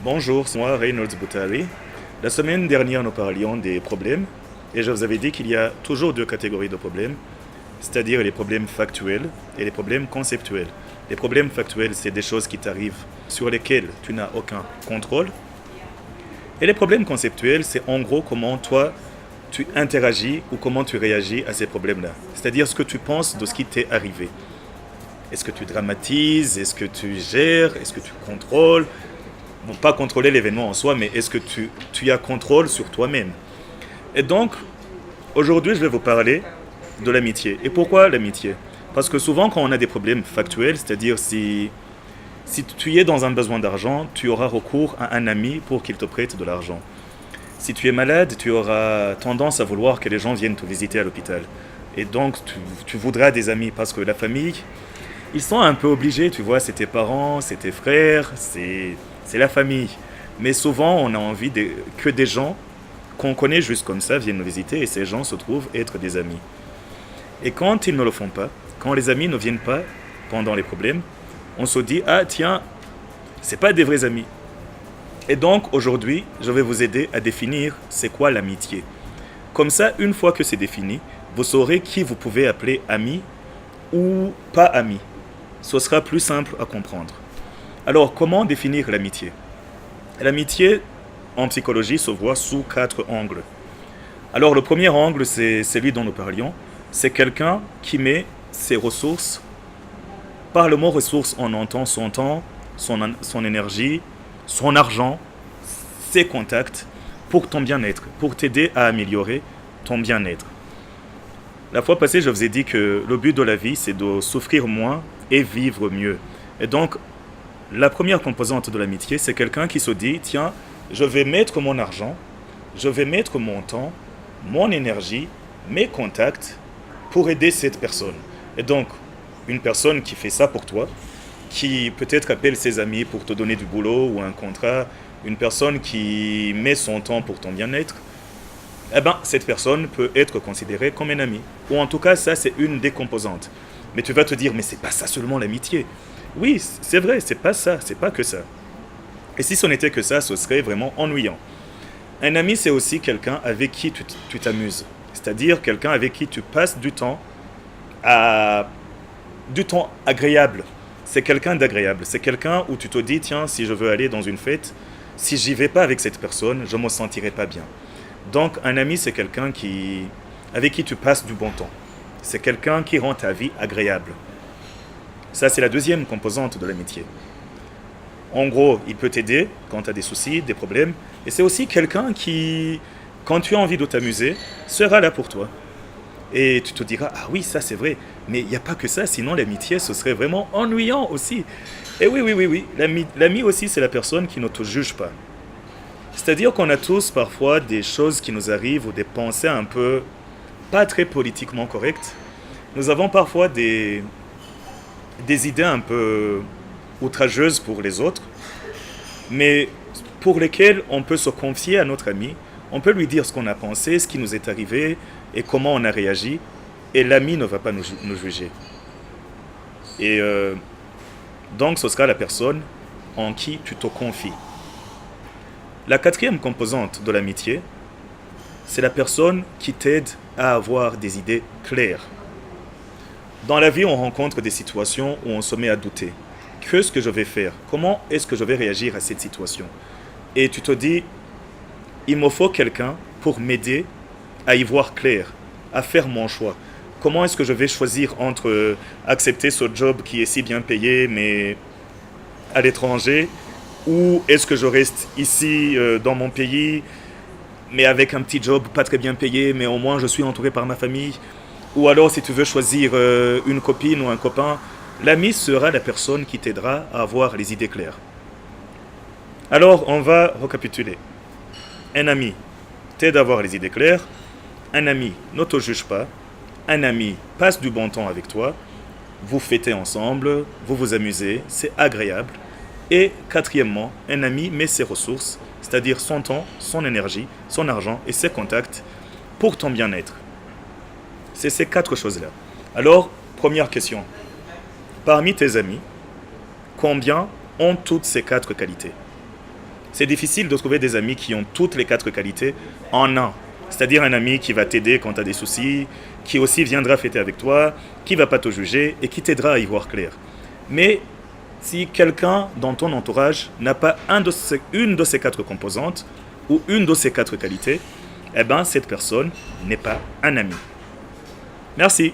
Bonjour, c'est moi Reynolds Boutari. La semaine dernière, nous parlions des problèmes et je vous avais dit qu'il y a toujours deux catégories de problèmes, c'est-à-dire les problèmes factuels et les problèmes conceptuels. Les problèmes factuels, c'est des choses qui t'arrivent sur lesquelles tu n'as aucun contrôle. Et les problèmes conceptuels, c'est en gros comment toi tu interagis ou comment tu réagis à ces problèmes-là. C'est-à-dire ce que tu penses de ce qui t'est arrivé. Est-ce que tu dramatises? Est-ce que tu gères? Est-ce que tu contrôles? Bon, pas contrôler l'événement en soi, mais est-ce que tu as contrôle sur toi-même? Et donc, aujourd'hui, je vais vous parler de l'amitié. Et pourquoi l'amitié? Parce que souvent, quand on a des problèmes factuels, c'est-à-dire si tu es dans un besoin d'argent, tu auras recours à un ami pour qu'il te prête de l'argent. Si tu es malade, tu auras tendance à vouloir que les gens viennent te visiter à l'hôpital. Et donc, tu voudras des amis parce que la famille, ils sont un peu obligés, tu vois, c'est tes parents, c'est tes frères, c'est la famille. Mais souvent, on a envie que des gens qu'on connaît juste comme ça viennent nous visiter et ces gens se trouvent être des amis. Et quand ils ne le font pas, quand les amis ne viennent pas pendant les problèmes, on se dit, ah tiens, c'est pas des vrais amis. Et donc aujourd'hui, je vais vous aider à définir c'est quoi l'amitié. Comme ça, une fois que c'est défini, vous saurez qui vous pouvez appeler ami ou pas ami. Ce sera plus simple à comprendre. Alors, comment définir l'amitié? L'amitié, en psychologie, se voit sous quatre angles. Alors, le premier angle, c'est celui dont nous parlions. C'est quelqu'un qui met ses ressources. Par le mot ressources, on entend son temps, son énergie, son argent, ses contacts pour ton bien-être, pour t'aider à améliorer ton bien-être. La fois passée, je vous ai dit que le but de la vie, c'est de souffrir moins et vivre mieux. Et donc, la première composante de l'amitié, c'est quelqu'un qui se dit, tiens, je vais mettre mon argent, je vais mettre mon temps, mon énergie, mes contacts pour aider cette personne. Et donc, une personne qui fait ça pour toi, qui peut-être appelle ses amis pour te donner du boulot ou un contrat, une personne qui met son temps pour ton bien-être, eh ben, cette personne peut être considérée comme un ami. Ou en tout cas, ça, c'est une des composantes. Mais tu vas te dire, mais c'est pas ça seulement l'amitié. Oui, c'est vrai, c'est pas ça, c'est pas que ça. Et si ce n'était que ça, ce serait vraiment ennuyant. Un ami, c'est aussi quelqu'un avec qui tu t'amuses. C'est-à-dire quelqu'un avec qui tu passes à, du temps agréable. C'est quelqu'un d'agréable. C'est quelqu'un où tu te dis, tiens, si je veux aller dans une fête, si j'y vais pas avec cette personne, je me sentirai pas bien. Donc, un ami, c'est quelqu'un avec qui tu passes du bon temps. C'est quelqu'un qui rend ta vie agréable. Ça, c'est la deuxième composante de l'amitié. En gros, il peut t'aider quand tu as des soucis, des problèmes. Et c'est aussi quelqu'un qui, quand tu as envie de t'amuser, sera là pour toi. Et tu te diras, ah oui, ça c'est vrai. Mais il n'y a pas que ça, sinon l'amitié, ce serait vraiment ennuyant aussi. Et oui, oui, oui, oui. L'ami aussi, c'est la personne qui ne te juge pas. C'est-à-dire qu'on a tous parfois des choses qui nous arrivent ou des pensées un peu pas très politiquement correctes. Nous avons parfois des idées un peu outrageuses pour les autres, mais pour lesquelles on peut se confier à notre ami, on peut lui dire ce qu'on a pensé, ce qui nous est arrivé et comment on a réagi, et l'ami ne va pas nous juger. Et donc ce sera la personne en qui tu te confies. La quatrième composante de l'amitié, c'est la personne qui t'aide à avoir des idées claires. Dans la vie, on rencontre des situations où on se met à douter. Qu'est-ce que je vais faire? Comment est-ce que je vais réagir à cette situation? Et tu te dis, il me faut quelqu'un pour m'aider à y voir clair, à faire mon choix. Comment est-ce que je vais choisir entre accepter ce job qui est si bien payé, mais à l'étranger, ou est-ce que je reste ici dans mon pays, mais avec un petit job pas très bien payé, mais au moins je suis entouré par ma famille? Ou alors si tu veux choisir une copine ou un copain, l'ami sera la personne qui t'aidera à avoir les idées claires. Alors on va récapituler. Un ami t'aide à avoir les idées claires, un ami ne te juge pas, un ami passe du bon temps avec toi, vous fêtez ensemble, vous vous amusez, c'est agréable. Et quatrièmement, un ami met ses ressources, c'est-à-dire son temps, son énergie, son argent et ses contacts pour ton bien-être. C'est ces quatre choses-là. Alors, première question. Parmi tes amis, combien ont toutes ces quatre qualités? C'est difficile de trouver des amis qui ont toutes les 4 qualités en un. C'est-à-dire un ami qui va t'aider quand tu as des soucis, qui aussi viendra fêter avec toi, qui ne va pas te juger et qui t'aidera à y voir clair. Mais si quelqu'un dans ton entourage n'a pas une de ces 4 composantes ou une de ces 4 qualités, eh ben cette personne n'est pas un ami. Merci.